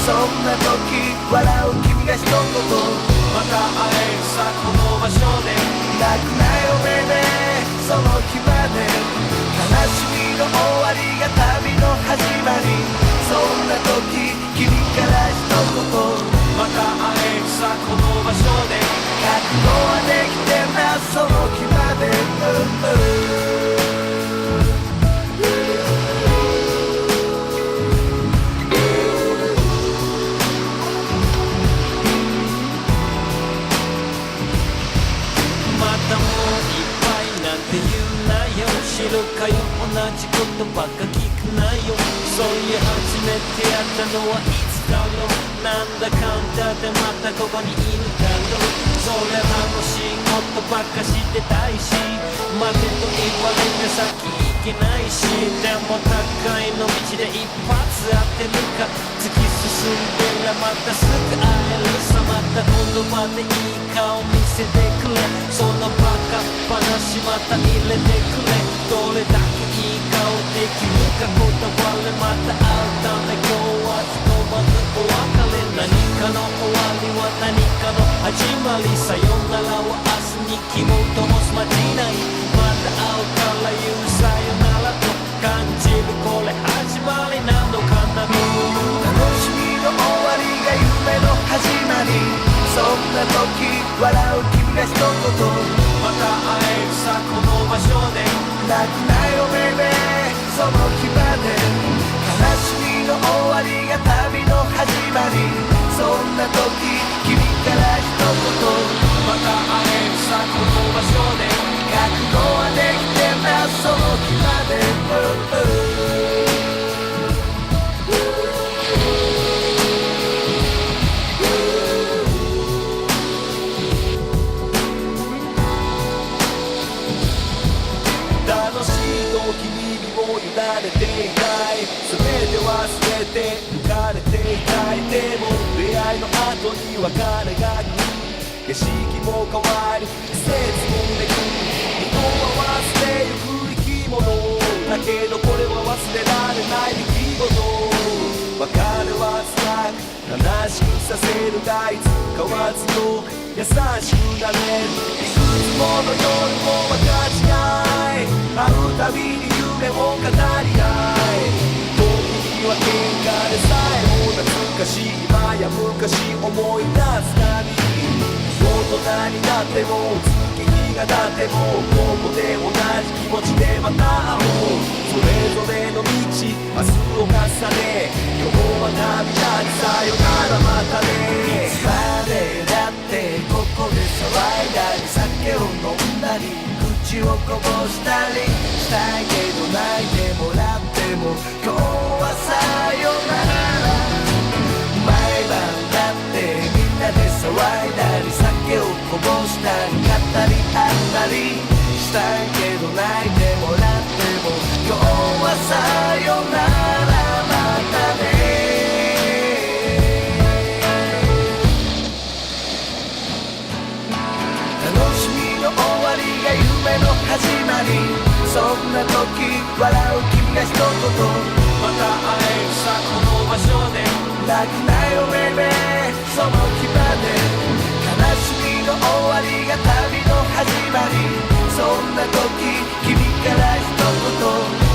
そんな時笑う君が一言、また会えるさこの場所で、泣くなよベイベーその日まで、悲しみの終わりが旅の始まり、そんな時君から一言、また会えるさこの場所で、覚悟はできてんだその日まで、またもういっぱいなんて言うなよ、知るかよ同じことばっか聞くなよ、そういや初めてやったのはいつだろう、なんだかんだでまたここにいるだろう、そりゃ楽しいことばっかしてたいし、待てと言われて先行けないし、でも高いの道で一発当てるか、突き進んでらまたすぐ会えるさ、また言葉でいい顔見せてくれ、そのバカ話また入れてくれ、どれだけいい顔できるかこだわれ、また会うため今日はひとまずお別れ、何かの終わりは何かの始まり、さよならは明日に気を灯すまじない、また会うから言うさよならと感じる、これ始まりなのかなと、楽しみの終わりが夢の始まり、そんな時笑う君が一言、また会えるさこの場所で、泣くなよベイベーその日まで、悲しみの終わりが旅の始まり、そんな時君から一言、また会えるさこの場所で、覚悟はできてんだその日まで、楽しい時に身を委ねていたい、全て忘れて浮かれていたい、でも出会いの後に別れが来る、景色も変わり季節も巡り、人は忘れゆく生き物だけど、これは忘れられない出来事、別れは辛く悲しくさせるがいつかは強く優しくなれる、いくつもの夜も分かち合い、会うたびに夢を語り合い、時には喧嘩でさえも懐かしい、今や昔思い出すたびに、大人になっても月日が経っても、ここで同じ気持ちでまた会おう、それぞれの道明日を重ね、今日は涙にさよならまたね、いつまでだってここで騒いだり酒を飲んだり口をこぼしたりしたいけど、泣いてもらっても今日はさよなら、毎晩だってみんなで騒いだり酒をこぼしたり語り合ったりしたいけど、泣いてもらっても今日はさよならまたね、楽しみの終わりが夢の始まり、そんな時笑う君が一言、また会えるさこの場所で、泣くなよベイベーその日まで、悲しみの終わりが旅の始まり、そんな時君から一言、